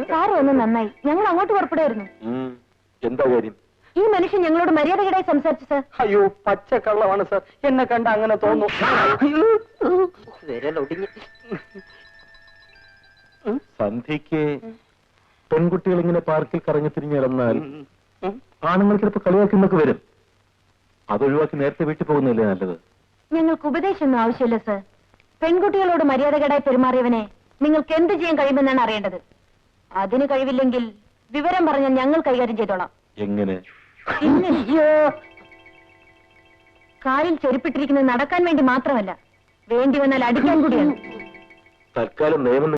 Sir ഒന്ന് നന്നായി. ഞങ്ങൾ അങ്ങോട്ട് പുറപ്പെടുമായിരുന്നു. എന്താ കാര്യം? ഈ മനുഷ്യൻ ഞങ്ങളോട് മര്യാദകേടായി സംസാരിച്ചു സാർ. അയ്യോ, പച്ചക്കള്ളമാണ് സാർ. എന്നെ കണ്ട അങ്ങനെ തോന്നും. സന്ധ്യക്ക് പെൺകുട്ടികൾ ഇങ്ങനെ പാർക്കിൽ കറങ്ങി തിരിഞ്ഞിറന്നാൽ ആണുങ്ങൾ ചിലപ്പോൾ കളിയാക്കുന്നൊക്കെ വരും. അതൊഴിവാക്കി നേരത്തെ വീട്ടിൽ പോകുന്നില്ലേ നല്ലത്? ഞങ്ങൾക്ക് ഉപദേശമൊന്നും ആവശ്യമില്ല സാർ. പെൺകുട്ടികളോട് മര്യാദകേടായി പെരുമാറിയവനെ നിങ്ങൾക്ക് എന്ത് ചെയ്യാൻ കഴിയുമെന്നാണ് അറിയേണ്ടത്. അതിന് കഴിവില്ലെങ്കിൽ വിവരം പറഞ്ഞാൽ ഞങ്ങൾ കൈകാര്യം ചെയ്തോളാം. എങ്ങനെ? കാലിൽ ചെരുപ്പിട്ടിരിക്കുന്നത് നടക്കാൻ വേണ്ടി മാത്രമല്ല, വേണ്ടി വന്നാൽ അടിക്കാൻ കൂടിയാണ്. തൽക്കാലം നിയമം